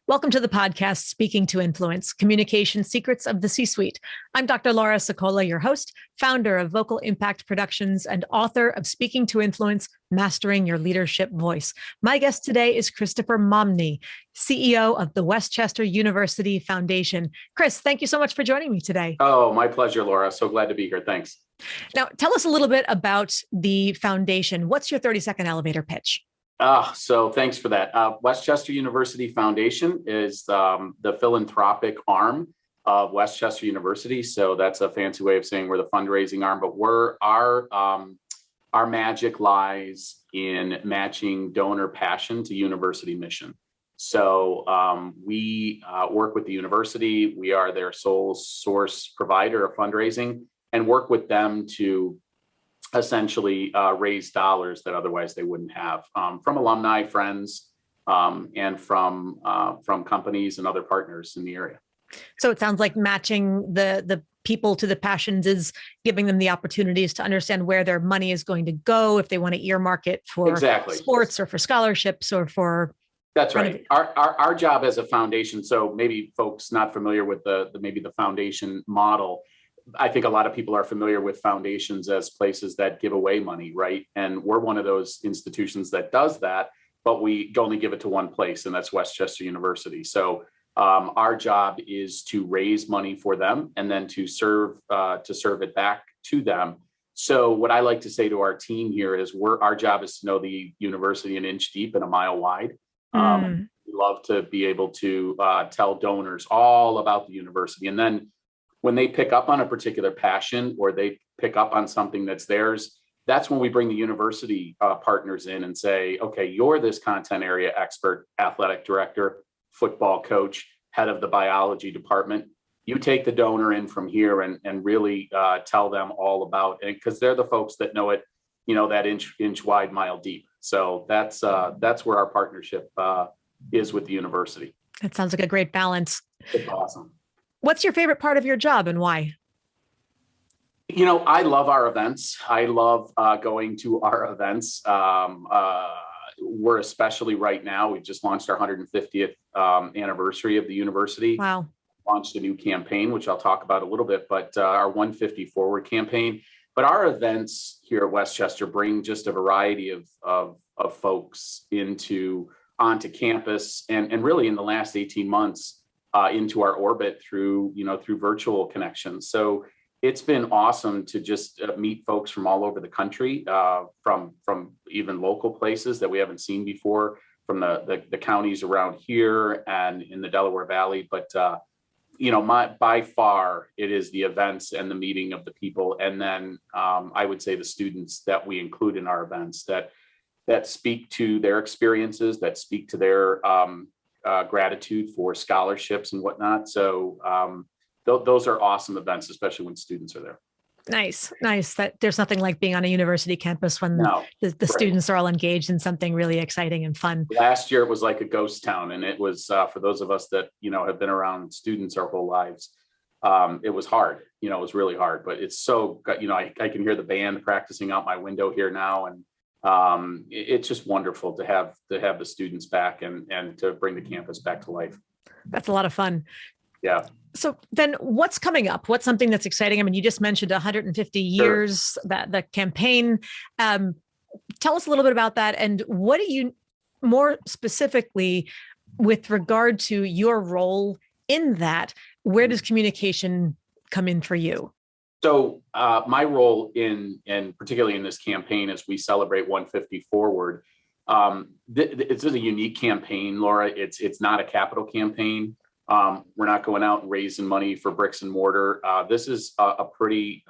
Welcome to the podcast, Speaking to Influence, Communication Secrets of the C-Suite. I'm Dr. Laura Sokola, your host, founder of Vocal Impact Productions and author of Speaking to Influence, Mastering Your Leadership Voice. My guest today is Christopher Mominey, CEO of the Westchester University Foundation. Chris, thank you so much for joining me today. Oh, my pleasure, Laura. So glad to be here. Thanks. Now, tell us a little bit about the foundation. What's your 30-second elevator pitch? So thanks for that. Westchester University Foundation is the philanthropic arm of Westchester University. So that's a fancy way of saying we're the fundraising arm, but our magic lies in matching donor passion to university mission. So we work with the university. We are their sole source provider of fundraising and work with them to essentially raise dollars that otherwise they wouldn't have from alumni, friends, and from companies and other partners in the area. So it sounds like matching the people to the passions is giving them the opportunities to understand where their money is going to go, if they want to earmark it for sports or for scholarships or for. That's right. Our job as a foundation. So maybe folks not familiar with the foundation model. I think a lot of people are familiar with foundations as places that give away money, right? And we're one of those institutions that does that, but we only give it to one place, and that's Westchester University. So our job is to raise money for them and then to serve it back to them. So what I like to say to our team here is our job is to know the university an inch deep and a mile wide. We love to be able to tell donors all about the university, and then when they pick up on a particular passion or they pick up on something that's theirs, that's when we bring the university partners in and say, okay, you're this content area expert, athletic director, football coach, head of the biology department. You take the donor in from here and really tell them all about it, because they're the folks that know it, that inch wide, mile deep. So that's where our partnership is with the university. That sounds like a great balance. It's awesome. What's your favorite part of your job and why? I love our events. I love going to our events. We're especially right now, we've just launched our 150th anniversary of the university. Wow. Launched a new campaign, which I'll talk about a little bit, but our 150 Forward campaign. But our events here at Westchester bring just a variety of folks onto campus, and really in the last 18 months, into our orbit through virtual connections. So it's been awesome to just meet folks from all over the country, from even local places that we haven't seen before, from the counties around here and in the Delaware Valley. But by far it is the events and the meeting of the people, and then I would say the students that we include in our events that speak to their experiences, that speak to their gratitude for scholarships and whatnot. So those are awesome events, especially when students are there. Nice. That there's nothing like being on a university campus when the students are all engaged in something really exciting and fun. Last year it was like a ghost town, and it was for those of us that have been around students our whole lives. It was hard. It was really hard, but it's so I can hear the band practicing out my window here now, and it's just wonderful to have the students back and to bring the campus back to life. That's a lot of fun. Yeah. So then what's coming up? What's something that's exciting? I mean, you just mentioned 150 years, that the campaign. Tell us a little bit about that. And what do you, more specifically, with regard to your role in that, where does communication come in for you? So my role and particularly in this campaign, as we celebrate 150 Forward, it's a unique campaign, Laura. It's not a capital campaign. We're not going out and raising money for bricks and mortar. This is a pretty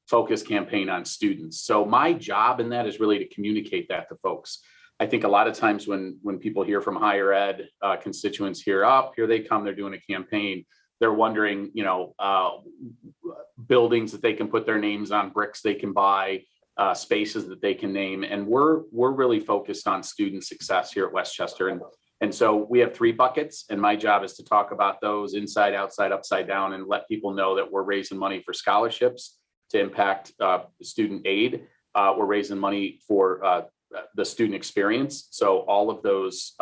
focused campaign on students. So my job in that is really to communicate that to folks. I think a lot of times when people hear from higher ed constituents here they come, they're doing a campaign. They're wondering, buildings that they can put their names on, bricks they can buy, spaces that they can name. And we're really focused on student success here at Westchester. And so we have 3 buckets, and my job is to talk about those inside, outside, upside down, and let people know that we're raising money for scholarships to impact student aid. We're raising money for the student experience. So all of those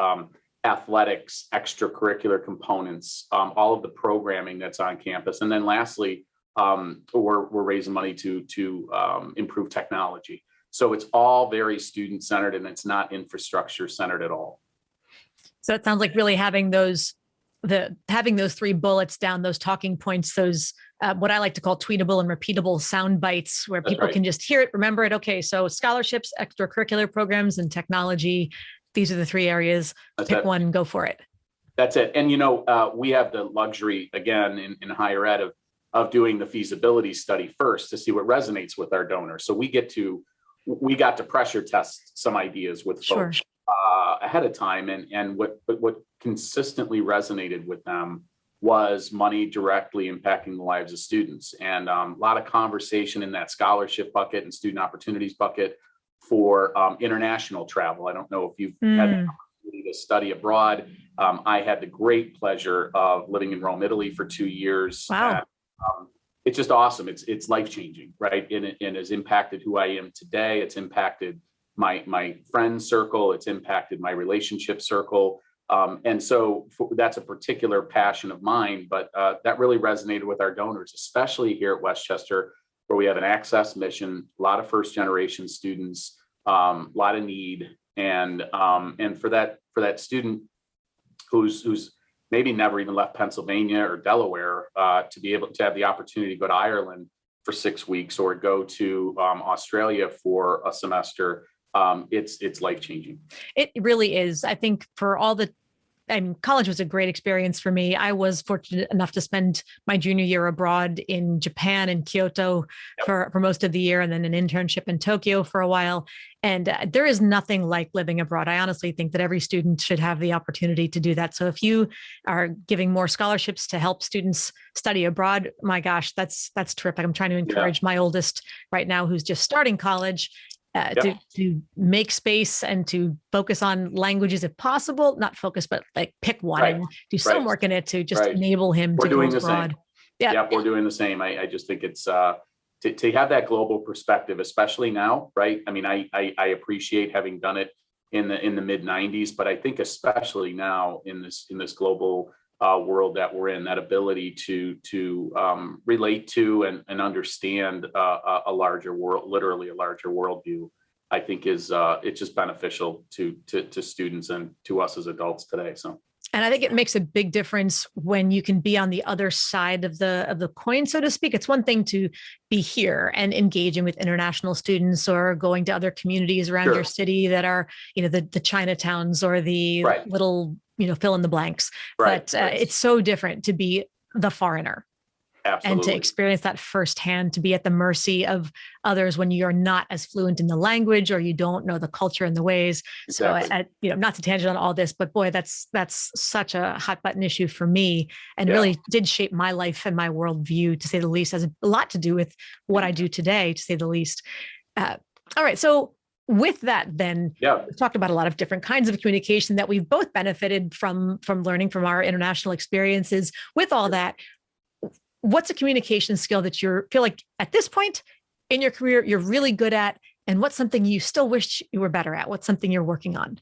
athletics, extracurricular components, all of the programming that's on campus. And then lastly, we're raising money to improve technology. So it's all very student centered, and it's not infrastructure centered at all. So it sounds like really having those three bullets down, those talking points, those what I like to call tweetable and repeatable sound bites, where people can just hear it, remember it. Okay, so scholarships, extracurricular programs, and technology. These are the three areas. Pick one, go for it. That's it. And we have the luxury again in higher ed of doing the feasibility study first to see what resonates with our donors. So we got to pressure test some ideas with folks ahead of time, and what consistently resonated with them was money directly impacting the lives of students, and a lot of conversation in that scholarship bucket and student opportunities bucket for international travel. I don't know if you've had the opportunity to study abroad. I had the great pleasure of living in Rome, Italy for 2 years. Wow. And, it's just awesome. It's life-changing, right? And it has impacted who I am today. It's impacted my friend circle. It's impacted my relationship circle. And so that's a particular passion of mine, but that really resonated with our donors, especially here at Westchester, where we have an access mission, a lot of first-generation students, a lot of need. And for that student who's maybe never even left Pennsylvania or Delaware, to be able to have the opportunity to go to Ireland for 6 weeks or go to Australia for a semester, it's life-changing. It really is. I think for all the college was a great experience for me. I was fortunate enough to spend my junior year abroad in Japan and Kyoto for most of the year, and then an internship in Tokyo for a while. And there is nothing like living abroad. I honestly think that every student should have the opportunity to do that. So if you are giving more scholarships to help students study abroad, my gosh, that's terrific. I'm trying to encourage my oldest right now, who's just starting college, to make space and to focus on languages if possible, not focus, but like pick one and do some work in it to just enable him to go abroad. We're doing the same. I just think it's to have that global perspective, especially now, right? I mean, I appreciate having done it in the mid 90s, but I think especially now in this global world that we're in, that ability to relate to and understand a larger world, literally a larger worldview, I think is it's just beneficial to students and to us as adults today. So. And I think it makes a big difference when you can be on the other side of the coin, so to speak. It's one thing to be here and engaging with international students or going to other communities around your city that are, the Chinatowns or the little, fill in the blanks. But it's so different to be the foreigner. Absolutely. And to experience that firsthand, to be at the mercy of others when you're not as fluent in the language or you don't know the culture and the ways. Exactly. So, not to tangent on all this, but boy, that's such a hot button issue for me, and really did shape my life and my worldview, to say the least. Has a lot to do with what I do today, to say the least. All right, so with that, then we've talked about a lot of different kinds of communication that we've both benefited from learning from our international experiences. With all that, what's a communication skill that you feel like at this point in your career you're really good at, and what's something you still wish you were better at? What's something you're working on?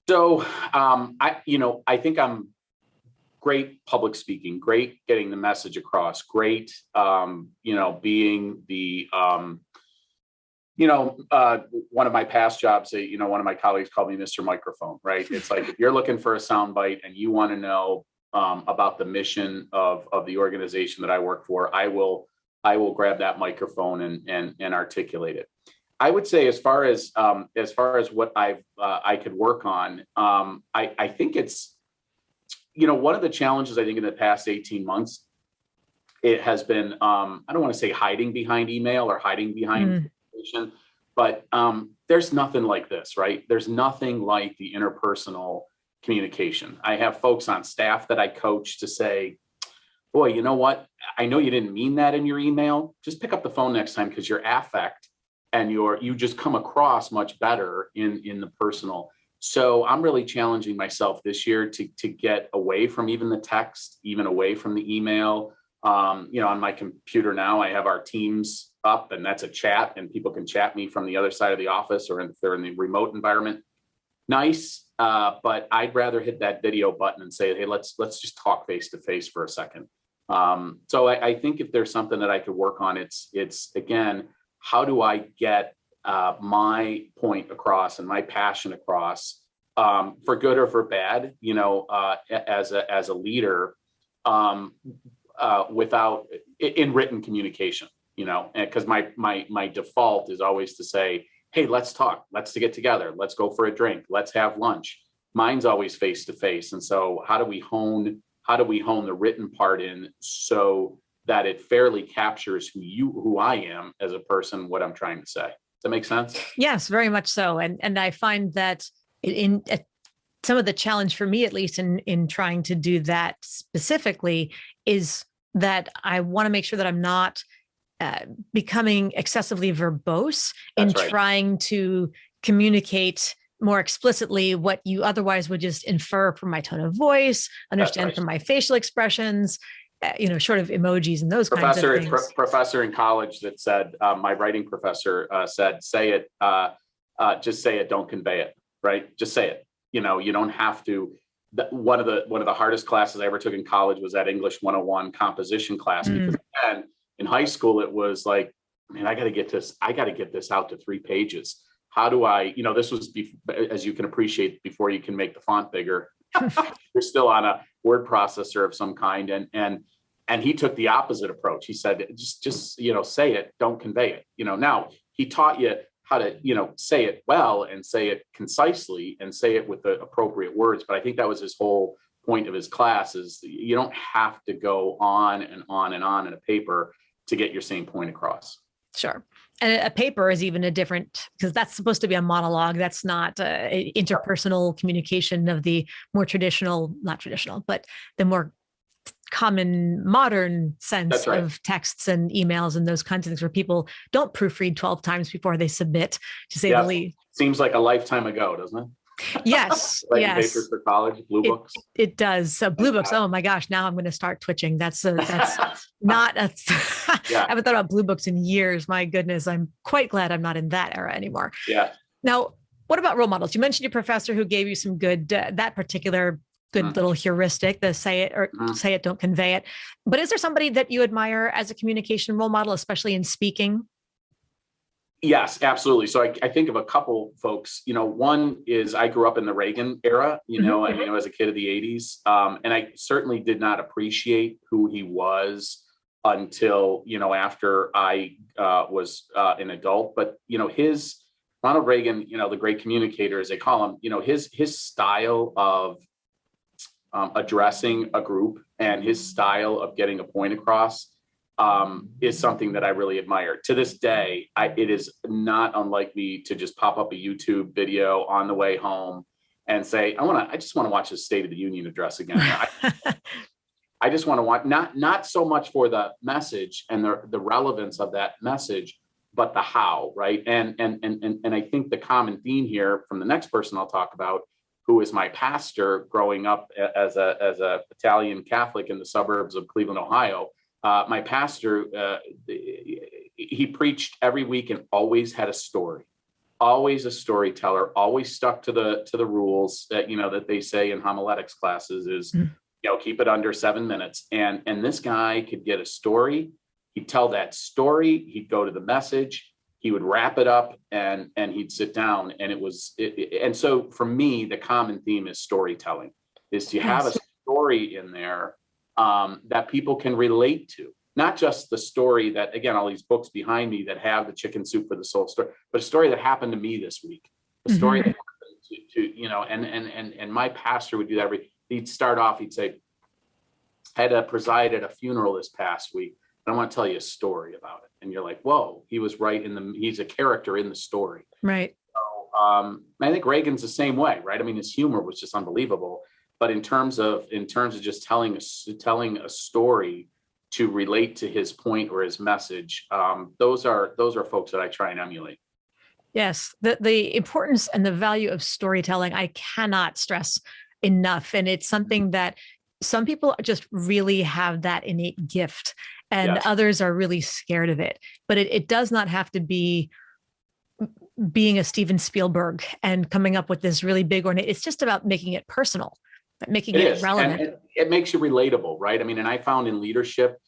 So I think I'm great public speaking, great getting the message across, great being the one of my past jobs, one of my colleagues called me Mr. Microphone, right? It's like, if you're looking for a soundbite and you want to know about the mission of the organization that I work for, I will grab that microphone and articulate it. I would say, as far as what I could work on, I think it's, one of the challenges I think in the past 18 months, it has been, I don't want to say hiding behind email or hiding behind communication, but there's nothing like this, right? There's nothing like the interpersonal communication. I have folks on staff that I coach to say, boy, you know what? I know you didn't mean that in your email. Just pick up the phone next time, because your affect and you just come across much better in the personal. So I'm really challenging myself this year to get away from even the text, even away from the email. On my computer now, I have our Teams up, and that's a chat, and people can chat me from the other side of the office, or if they're in the remote environment. Nice. but I'd rather hit that video button and say, hey, let's just talk face to face for a second. So I think if there's something that I could work on, it's again, how do I get my point across and my passion across, for good or for bad, as a leader, without in written communication, because my default is always to say, hey, let's talk, let's get together, let's go for a drink, let's have lunch. Mine's always face to face. And so how do we hone the written part in so that it fairly captures who I am as a person, what I'm trying to say? Does that make sense? Yes, very much so. And I find that in some of the challenge for me, at least in trying to do that specifically, is that I want to make sure that I'm not becoming excessively verbose in trying to communicate more explicitly what you otherwise would just infer from my tone of voice, understand from my facial expressions, short of emojis and those kinds of things. Professor in college that said, my writing professor said, say it, just say it, don't convey it, right? Just say it. You don't have to. One of the hardest classes I ever took in college was that English 101 composition class, because then in high school it was like, man, I got to get this out to 3 pages. How do I, this was, as you can appreciate, before you can make the font bigger, you're still on a word processor of some kind. And he took the opposite approach. He said, just say it, don't convey it. Now he taught you how to, say it well and say it concisely and say it with the appropriate words. But I think that was his whole point of his class, is you don't have to go on and on and on in a paper to get your same point across. Sure. And a paper is even a different, because that's supposed to be a monologue. That's not interpersonal communication of the more not traditional, but the more common modern sense of texts and emails and those kinds of things, where people don't proofread 12 times before they submit, to say the least. Seems like a lifetime ago, doesn't it? Yes. Yes. Papers for college, blue books. It does. So blue books. Oh my gosh. Now I'm going to start twitching. That's not I haven't thought about blue books in years. My goodness. I'm quite glad I'm not in that era anymore. Yeah. Now, what about role models? You mentioned your professor who gave you some good, that particular good little heuristic, the say it or say it, don't convey it. But is there somebody that you admire as a communication role model, especially in speaking? Yes, absolutely. So I think of a couple folks. One is, I grew up in the Reagan era, as a kid of the 80s. And I certainly did not appreciate who he was until, after I was an adult. But, Ronald Reagan, the great communicator, as they call him, his style of addressing a group and his style of getting a point across is something that I really admire. To this day, it is not unlike me to just pop up a YouTube video on the way home and say, I just want to watch his State of the Union address again. I just want to watch, not so much for the message and the relevance of that message, but the how, right? And I think the common theme here from the next person I'll talk about, who is my pastor growing up as a Italian Catholic in the suburbs of Cleveland, Ohio. My pastor, he preached every week and always had a story, always a storyteller, always stuck to the rules that, that they say in homiletics classes is, keep it under 7 minutes. And this guy could get a story. He'd tell that story. He'd go to the message. He would wrap it up and he'd sit down. And and so for me, the common theme is storytelling, is to have a story in there that people can relate to, not just the story that, again, all these books behind me that have the chicken soup for the soul story, but a story that happened to me this week, a story that happened and my pastor would do that. He'd start off, he'd say, I had to preside at a funeral this past week, and I want to tell you a story about it. And you're like, whoa, he was right he's a character in the story. Right. So, I think Reagan's the same way, right? I mean, his humor was just unbelievable. But in terms of just telling a story to relate to his point or his message, those are folks that I try and emulate. Yes, the importance and the value of storytelling, I cannot stress enough. And it's something that some people just really have that innate gift, and others are really scared of it. But it does not have to be being a Steven Spielberg and coming up with this really big ornate. It's just about making it personal, making it relevant. And it makes you relatable, right? I mean, and I found in leadership,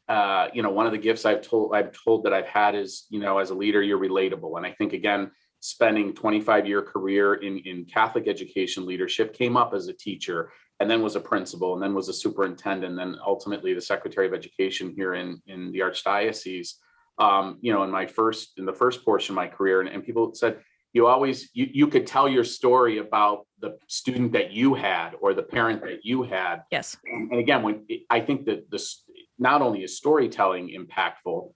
one of the gifts I've told that I've had is, as a leader, you're relatable. And I think, again, spending 25-year career in Catholic education leadership, came up as a teacher and then was a principal and then was a superintendent, and then ultimately the secretary of education here in the Archdiocese. In the first portion of my career, and people said, you could tell your story about the student that you had or the parent that you had. Yes. And again, I think that this not only is storytelling impactful,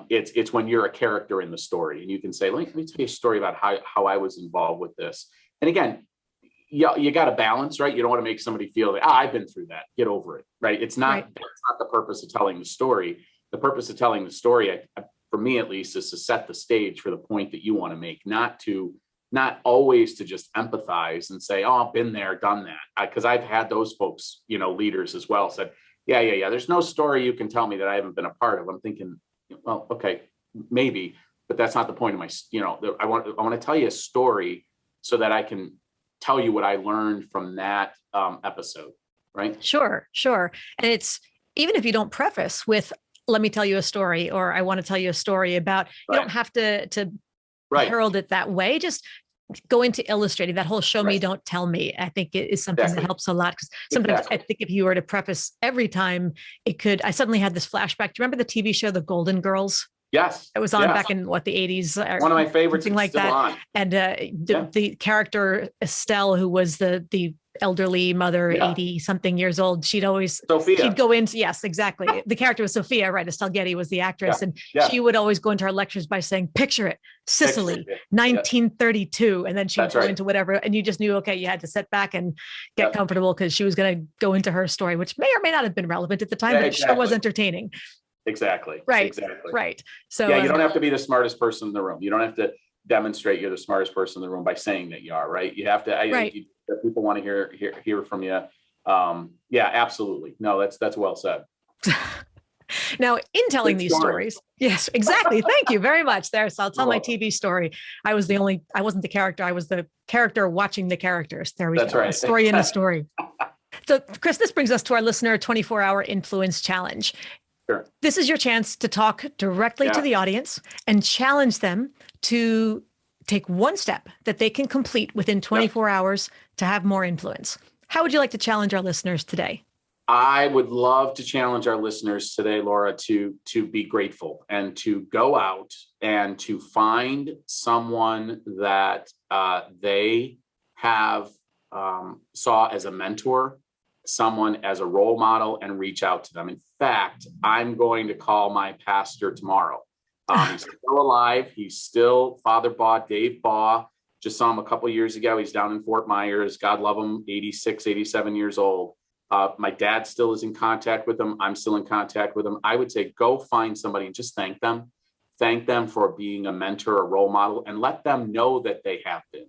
it's when you're a character in the story and you can say, let me tell you a story about how I was involved with this. And again, you got to balance, right? You don't want to make somebody feel that, I've been through that, get over it, right? That's not the purpose of telling the story. The purpose of telling the story, for me at least, is to set the stage for the point that you want to make, not always to just empathize and say, oh, I've been there, done that. Because I've had those folks, leaders as well, said, yeah. There's no story you can tell me that I haven't been a part of. I'm thinking, well, okay, maybe, but that's not the point of my, I want to tell you a story so that I can tell you what I learned from that episode, right? Sure. And it's, even if you don't preface with, let me tell you a story, or I want to tell you a story about, you don't have to herald it that way. Just go into illustrating. That whole show me, don't tell me, I think it is something that helps a lot. Because sometimes I think if you were to preface every time, I suddenly had this flashback. Do you remember the TV show, The Golden Girls? Yes. It was on back in the 80s. One of my favorites. Something like that. On. And the character Estelle, who was the elderly mother, 80 something years old, she'd go into, yes, exactly. The character was Sophia, right? Estelle Getty was the actress. And she would always go into our lectures by saying, picture it, Sicily, 1932. And then she'd go into whatever. And you just knew, okay, you had to sit back and get comfortable because she was going to go into her story, which may or may not have been relevant at the time, but it sure was entertaining. Exactly. Right. So you don't have to be the smartest person in the room. You don't have to demonstrate you're the smartest person in the room by saying that you are, right? You have to, if people want to hear from you. Absolutely. No, that's well said. Now, in telling these stories, yes, exactly. Thank you very much there. So I'll tell my TV story. I wasn't the character. I was the character watching the characters. There we go. Right. A story in a story. So Chris, this brings us to our listener 24-hour influence challenge. Sure. This is your chance to talk directly to the audience and challenge them to take one step that they can complete within 24 hours to have more influence. How would you like to challenge our listeners today? I would love to challenge our listeners today, Laura, to be grateful and to go out and to find someone that they have saw as a mentor, someone as a role model, and reach out to them. In fact, I'm going to call my pastor tomorrow. He's still alive. He's still Father Baugh, Dave Baugh. Just saw him a couple of years ago. He's down in Fort Myers. God love him, 86, 87 years old. My dad still is in contact with him. I'm still in contact with him. I would say go find somebody and just thank them. Thank them for being a mentor, a role model, and let them know that they have been.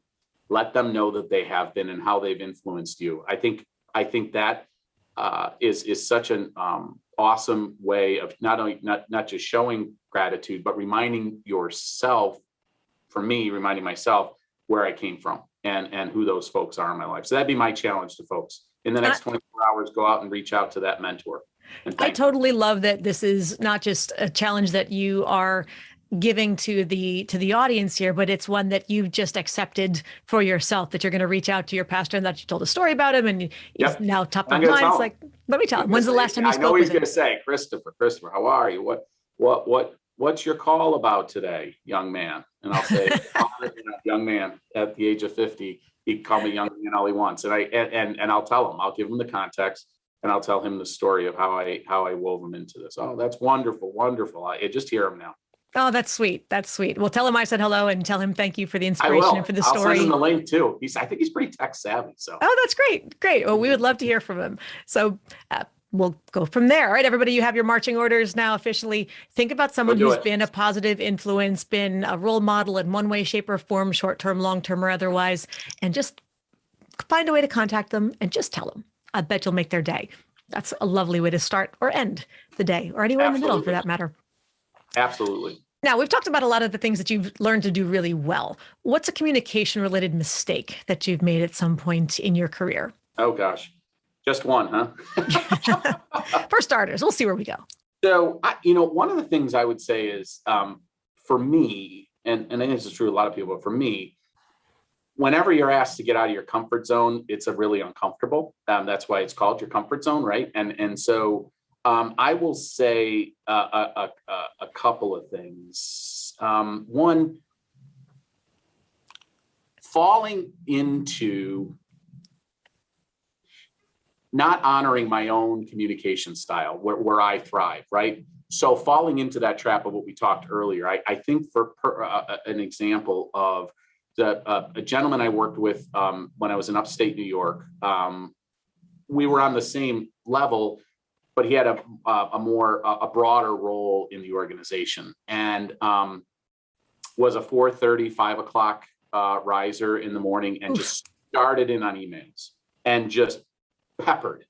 Let them know that they have been and how they've influenced you. I think that is such an awesome way of not just showing gratitude, but reminding yourself, for me, reminding myself where I came from and who those folks are in my life. So that'd be my challenge to folks. In the next 24 hours, go out and reach out to that mentor. I totally love that this is not just a challenge that you are giving to the audience here, but it's one that you've just accepted for yourself, that you're going to reach out to your pastor and that you told a story about him and he's now top of mind. It's like, let me tell him, when's the last time you spoke with him? I know he's going to say, Christopher, how are you? What's your call about today, young man? And I'll say, young man at the age of 50, he can call me young man all he wants. And I'll tell him, I'll give him the context and I'll tell him the story of how I wove him into this. Oh, that's wonderful. I just hear him now. Oh, that's sweet. Well, tell him I said hello and tell him thank you for the inspiration and for the story. I'll send him the link too. I think he's pretty tech savvy. So. Oh, that's great. Well, we would love to hear from him. So we'll go from there. All right, everybody, you have your marching orders now officially. Think about someone who's been a positive influence, been a role model in one way, shape, or form, short-term, long-term, or otherwise, and just find a way to contact them and just tell them. I bet you'll make their day. That's a lovely way to start or end the day, or anywhere in the middle for that matter. Absolutely. Now, we've talked about a lot of the things that you've learned to do really well. What's a communication related mistake that you've made at some point in your career? Oh gosh, just one, huh? For starters, we'll see where we go. So, one of the things I would say is, for me, and I think this is true of a lot of people, but for me, whenever you're asked to get out of your comfort zone, it's a really uncomfortable. That's why it's called your comfort zone, right? And so I will say a couple of things. One, falling into not honoring my own communication style where I thrive, right? So falling into that trap of what we talked earlier, I think for an example of a gentleman I worked with when I was in upstate New York, we were on the same level, but he had a broader role in the organization, and was a 4:30, 5 o'clock riser in the morning, and just started in on emails and just peppered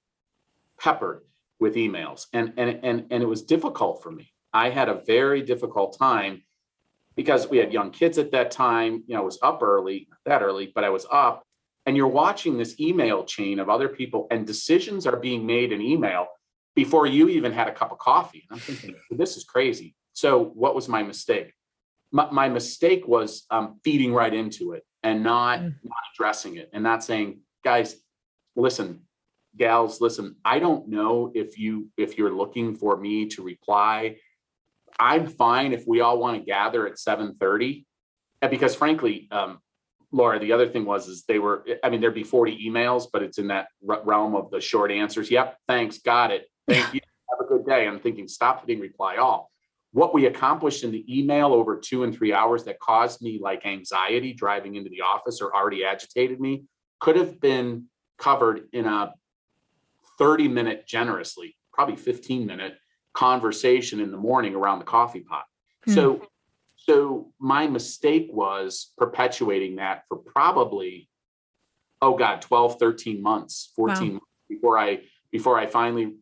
with emails. And it was difficult for me. I had a very difficult time because we had young kids at that time. I was up early, not that early, but I was up, and you're watching this email chain of other people, and decisions are being made in email before you even had a cup of coffee. And I'm thinking, this is crazy. So what was my mistake? My mistake was feeding right into it and not addressing it, and not saying, guys, listen, gals, listen, I don't know if you're looking for me to reply. I'm fine if we all want to gather at 7:30. And because frankly, Laura, the other thing is there'd be 40 emails, but it's in that realm of the short answers. Yep. Thanks. Got it. Thank you. Have a good day. I'm thinking, stop hitting reply all. What we accomplished in the email over 2 and 3 hours that caused me like anxiety driving into the office or already agitated me could have been covered in a 30-minute, generously, probably 15-minute conversation in the morning around the coffee pot. So my mistake was perpetuating that for probably, 12, 13 months, 14 months before I finally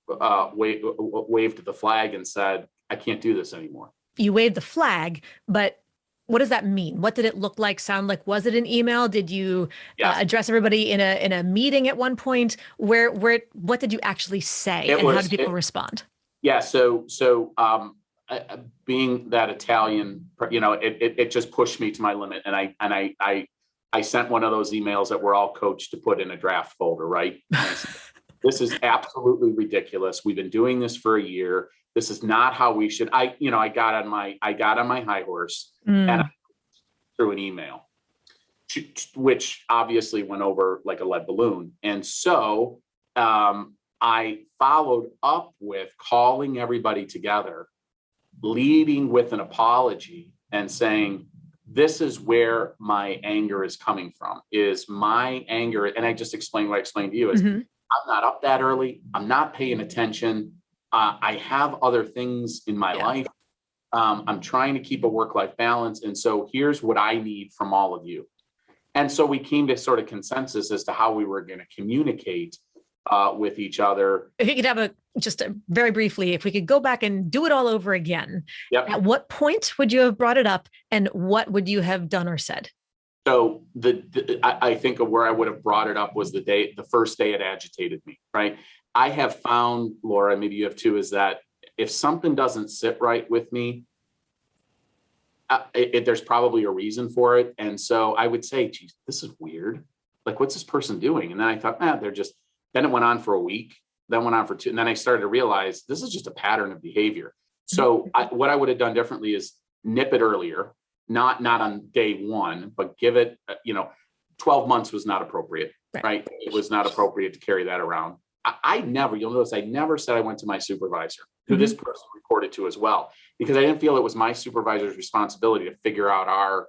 waved the flag and said, I can't do this anymore. You waved the flag, but what does that mean? What did it look like, sound like? Was it an email? Did you address everybody in a meeting at one point? What did you actually say, and how did people respond? Yeah, so being that Italian, it just pushed me to my limit, and I sent one of those emails that we're all coached to put in a draft folder, right? This is absolutely ridiculous. We've been doing this for a year. This is not how we should. I got on my high horse and I threw an email, which obviously went over like a lead balloon. And so I followed up with calling everybody together, leading with an apology and saying, this is where my anger is coming from, is my anger. And I just explained what I explained to you is I'm not up that early. I'm not paying attention. I have other things in my life. I'm trying to keep a work-life balance. And so here's what I need from all of you. And so we came to sort of consensus as to how we were going to communicate with each other. If you could have very briefly, if we could go back and do it all over again, at what point would you have brought it up, and what would you have done or said? So I think of where I would have brought it up was the first day it agitated me, right? I have found, Laura, maybe you have too, is that if something doesn't sit right with me, there's probably a reason for it. And so I would say, geez, this is weird. Like, what's this person doing? And then I thought, then it went on for a week, then went on for 2. And then I started to realize this is just a pattern of behavior. So what I would have done differently is nip it earlier, not on day one, but give it, 12 months was not appropriate, right? It was not appropriate to carry that around. You'll notice I never said I went to my supervisor, who this person reported to as well, because I didn't feel it was my supervisor's responsibility to figure out our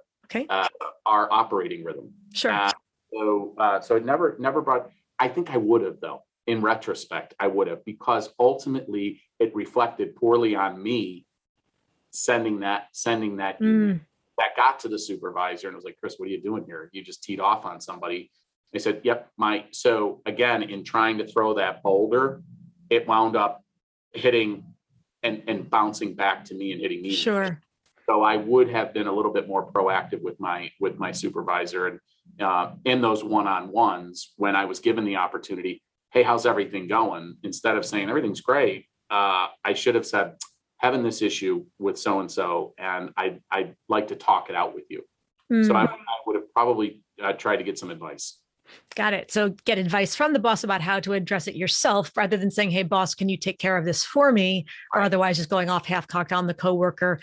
operating rhythm. Sure. So it never brought, I think I would have, though, in retrospect, I would have, because ultimately it reflected poorly on me sending that email. That got to the supervisor and was like, Chris, what are you doing here? You just teed off on somebody. They said, yep, so again, in trying to throw that boulder, it wound up hitting and bouncing back to me and hitting me. Sure. So I would have been a little bit more proactive with my supervisor, and in those one-on-ones when I was given the opportunity, hey, how's everything going? Instead of saying everything's great, I should have said, having this issue with so-and-so, and I'd like to talk it out with you. So I would have probably tried to get some advice. Got it. So get advice from the boss about how to address it yourself, rather than saying, hey, boss, can you take care of this for me? Or otherwise just going off half-cocked on the coworker,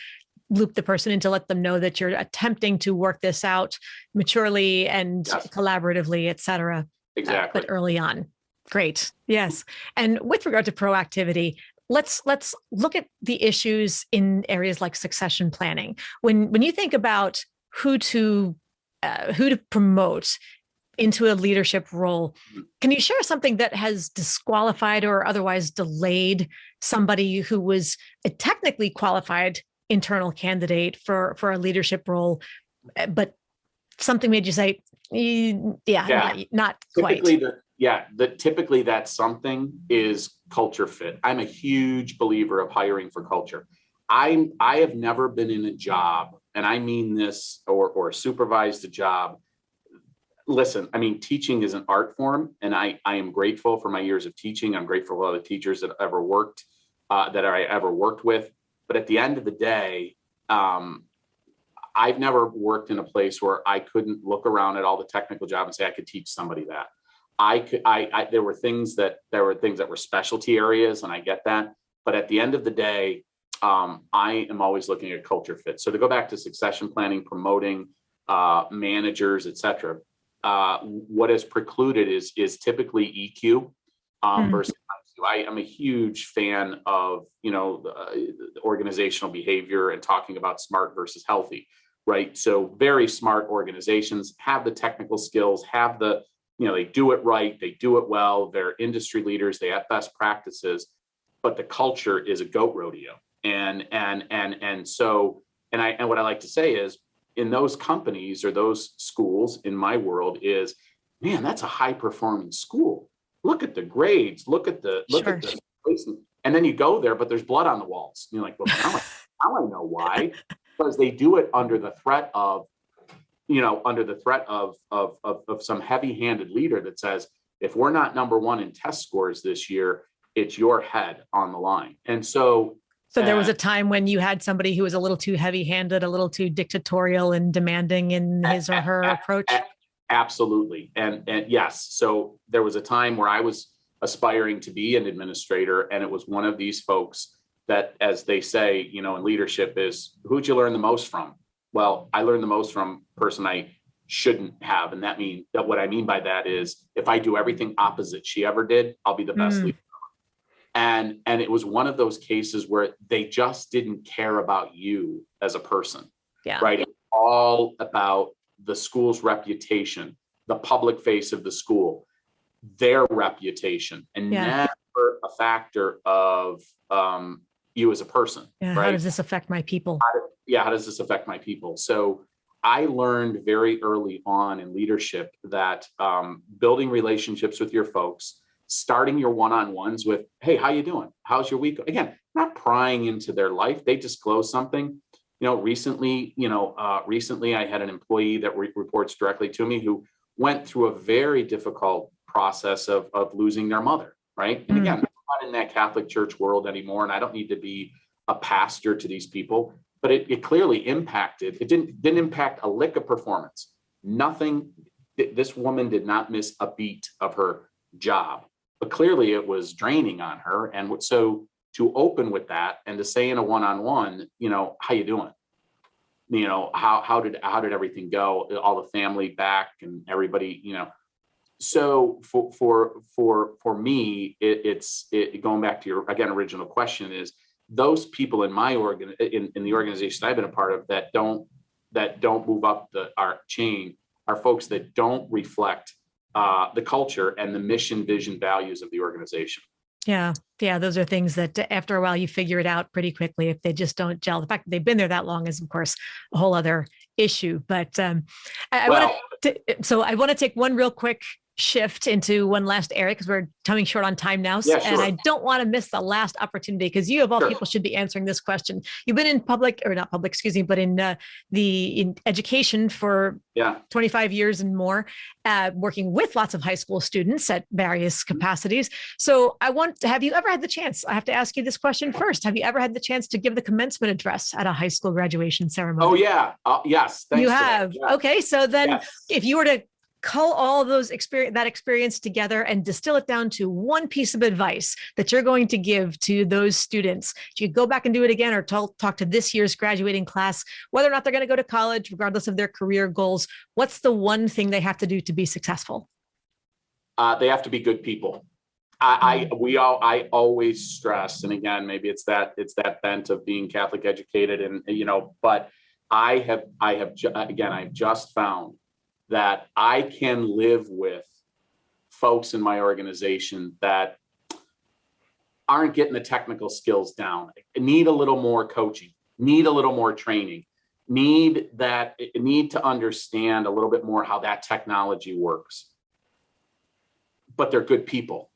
loop the person in to let them know that you're attempting to work this out maturely and collaboratively, et cetera. Exactly. But early on. Great. Yes. And with regard to proactivity, let's look at the issues in areas like succession planning. When you think about who to promote into a leadership role, can you share something that has disqualified or otherwise delayed somebody who was a technically qualified internal candidate for a leadership role, but something made you say, not quite? Typically that something is culture fit. I'm a huge believer of hiring for culture. I have never been in a job, and I mean this, or supervised a job. Listen, I mean, teaching is an art form, and I am grateful for my years of teaching. I'm grateful for all the teachers that I ever worked with. But at the end of the day, I've never worked in a place where I couldn't look around at all the technical job and say I could teach somebody that. There were things that were specialty areas, and I get that. But at the end of the day, I am always looking at culture fit. So to go back to succession planning, promoting managers, et cetera, what is precluded is typically EQ versus IQ. I am a huge fan of, organizational behavior and talking about smart versus healthy, right? So very smart organizations have the technical skills, have the, they do it right, they do it well, they're industry leaders, they have best practices, but the culture is a goat rodeo. And what I like to say is, in those companies or those schools in my world is, man, that's a high performing school. Look at the grades, look at the placement. And then you go there, but there's blood on the walls. And you're like, well, now I know why. Because they do it under the threat of some heavy-handed leader that says, if we're not number one in test scores this year, it's your head on the line. And so there was a time when you had somebody who was a little too heavy-handed, a little too dictatorial and demanding in his or her approach. Absolutely. And yes, so there was a time where I was aspiring to be an administrator, and it was one of these folks that, as they say, in leadership, is who'd you learn the most from? Well, I learned the most from a person I shouldn't have. And what I mean by that is, if I do everything opposite she ever did, I'll be the best leader. And it was one of those cases where they just didn't care about you as a person, right? It's all about the school's reputation, the public face of the school, their reputation, and never a factor of you as a person. Yeah, right? How does this affect my people? How does this affect my people? So I learned very early on in leadership that building relationships with your folks, starting your one-on-ones with, hey, how you doing? How's your week? Again, not prying into their life. They disclose something. Recently I had an employee that reports directly to me who went through a very difficult process of losing their mother, right? And again, I'm not in that Catholic church world anymore, and I don't need to be a pastor to these people, but it clearly impacted. It didn't impact a lick of performance. Nothing. This woman did not miss a beat of her job, but clearly it was draining on her. And so to open with that and to say in a one-on-one, how you doing? How did everything go? All the family back and everybody, So for me, it's going back to your, again, original question is, those people in my in the organization I've been a part of that don't move up our chain are folks that don't reflect the culture and the mission, vision, values of the organization. Yeah. Those are things that after a while you figure it out pretty quickly if they just don't gel. The fact that they've been there that long is, of course, a whole other issue. But I want to take one real quick shift into one last area because we're coming short on time now. Yeah, sure. And I don't want to miss the last opportunity because you of all people should be answering this question. You've been in public or not public, excuse me, but in education for 25 years and more, working with lots of high school students at various capacities. So have you ever had the chance? I have to ask you this question first. Have you ever had the chance to give the commencement address at a high school graduation ceremony? Oh yeah. Yes. Thanks. You have. Yeah. Okay. So then if you were to cull all those experience together and distill it down to one piece of advice that you're going to give to those students, if you go back and do it again or talk to this year's graduating class, whether or not they're going to go to college, regardless of their career goals, what's the one thing they have to do to be successful? They have to be good people. I always stress, and again, maybe it's that bent of being Catholic educated, and but I've just found that I can live with folks in my organization that aren't getting the technical skills down, need a little more coaching, need a little more training, need to understand a little bit more how that technology works. But they're good people.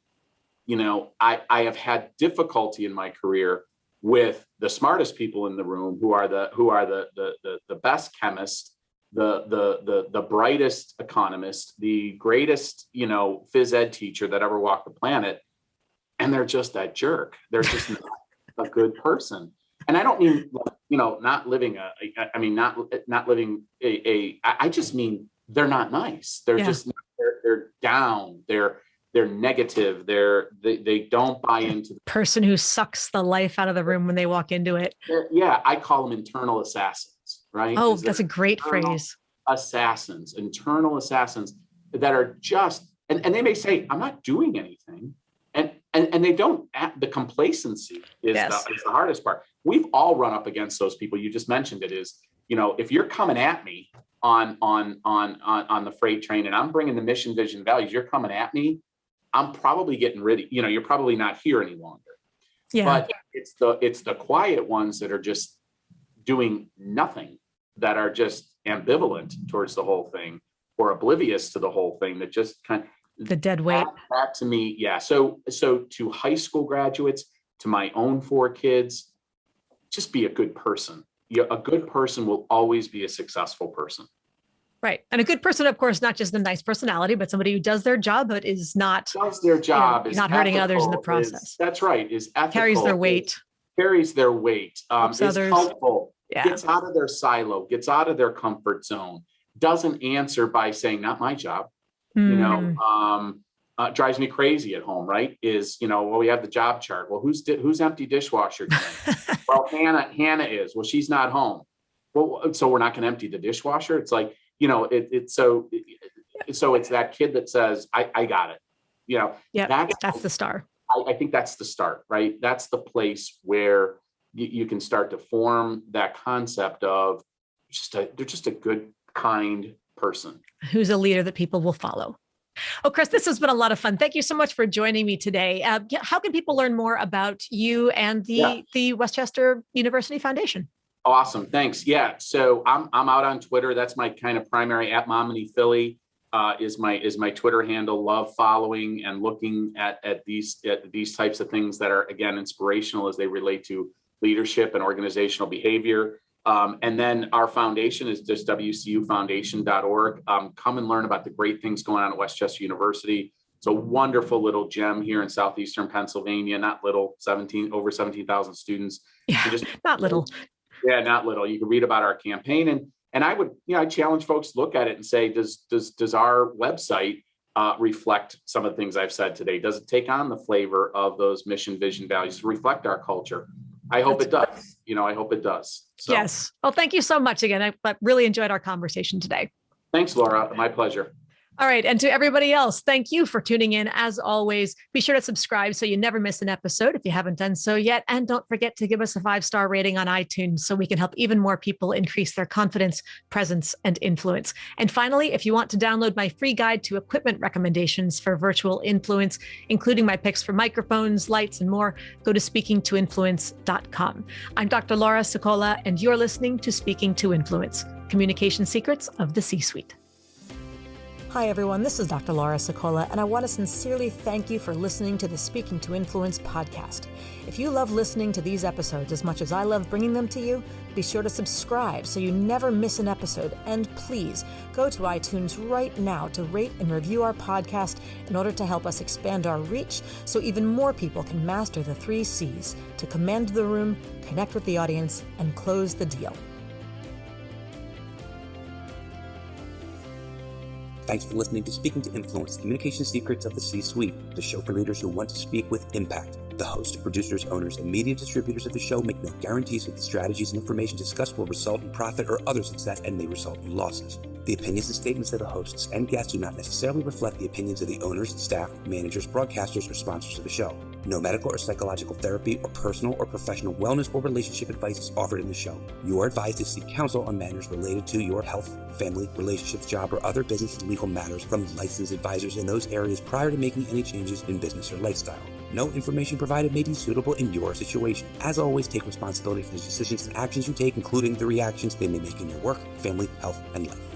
I have had difficulty in my career with the smartest people in the room who are the best chemists, the brightest economist, the greatest, phys ed teacher that ever walked the planet. And they're just that jerk. They're just not a good person. And I don't mean, not living I just mean they're not nice. They're just, they're down. They're negative. They don't buy into the person who sucks the life out of the room when they walk into it. I call them internal assassins. Right? Oh, that's a great phrase. Internal assassins that are just, and they may say, I'm not doing anything. And they don't, the complacency is the hardest part. We've all run up against those people. You just mentioned it is, if you're coming at me on the freight train and I'm bringing the mission, vision, values, you're coming at me, I'm probably getting rid of, you're probably not here any longer. Yeah. But it's the quiet ones that are just doing nothing, that are just ambivalent towards the whole thing or oblivious to the whole thing, that just kind of the dead weight. That to me, So to high school graduates, to my own 4 kids, just be a good person. A good person will always be a successful person. Right. And a good person, of course, not just a nice personality, but somebody who does their job, but is not does their job, is not hurting others in the process. That's right. Is ethical, carries their weight. Is helpful. Yeah. Gets out of their silo, gets out of their comfort zone, doesn't answer by saying, not my job. Drives me crazy at home, right? Is, we have the job chart. Well, who's empty dishwasher today? Well, Hannah is. Well, she's not home. Well, so we're not going to empty the dishwasher. It's like, so it's that kid that says, I got it. That's the star. I think that's the start, right? That's the place where you can start to form that concept of they're just a good, kind person. Who's a leader that people will follow. Oh, Chris, this has been a lot of fun. Thank you so much for joining me today. How can people learn more about you and the Westchester University Foundation? Awesome. Thanks. Yeah. So I'm out on Twitter. That's my kind of primary @Mominey is my Twitter handle. Love following and looking at these types of things that are, again, inspirational as they relate to leadership and organizational behavior. And then our foundation is just wcufoundation.org. Come and learn about the great things going on at Westchester University. It's a wonderful little gem here in southeastern Pennsylvania. Not little, over 17,000 students. Yeah, not little. Yeah, not little. You can read about our campaign, and I would, I challenge folks to look at it and say, does our website reflect some of the things I've said today? Does it take on the flavor of those mission, vision, values, reflect our culture? I hope it does. I hope it does. So. Yes. Well, thank you so much again. I really enjoyed our conversation today. Thanks, Laura. My pleasure. All right. And to everybody else, thank you for tuning in. As always, be sure to subscribe so you never miss an episode if you haven't done so yet. And don't forget to give us a 5-star rating on iTunes so we can help even more people increase their confidence, presence, and influence. And finally, if you want to download my free guide to equipment recommendations for virtual influence, including my picks for microphones, lights, and more, go to speakingtoinfluence.com. I'm Dr. Laura Sicola, and you're listening to Speaking to Influence, Communication Secrets of the C-Suite. Hi, everyone. This is Dr. Laura Sokola, and I want to sincerely thank you for listening to the Speaking to Influence podcast. If you love listening to these episodes as much as I love bringing them to you, be sure to subscribe so you never miss an episode. And please go to iTunes right now to rate and review our podcast in order to help us expand our reach so even more people can master the 3 C's to command the room, connect with the audience, and close the deal. Thanks for listening to Speaking to Influence, Communication Secrets of the C-Suite, the show for leaders who want to speak with impact. The hosts, producers, owners, and media distributors of the show make no guarantees that the strategies and information discussed will result in profit or other success and may result in losses. The opinions and statements of the hosts and guests do not necessarily reflect the opinions of the owners, staff, managers, broadcasters, or sponsors of the show. No medical or psychological therapy or personal or professional wellness or relationship advice is offered in the show. You are advised to seek counsel on matters related to your health, family, relationships, job, or other business and legal matters from licensed advisors in those areas prior to making any changes in business or lifestyle. No information provided may be suitable in your situation. As always, take responsibility for the decisions and actions you take, including the reactions they may make in your work, family, health, and life.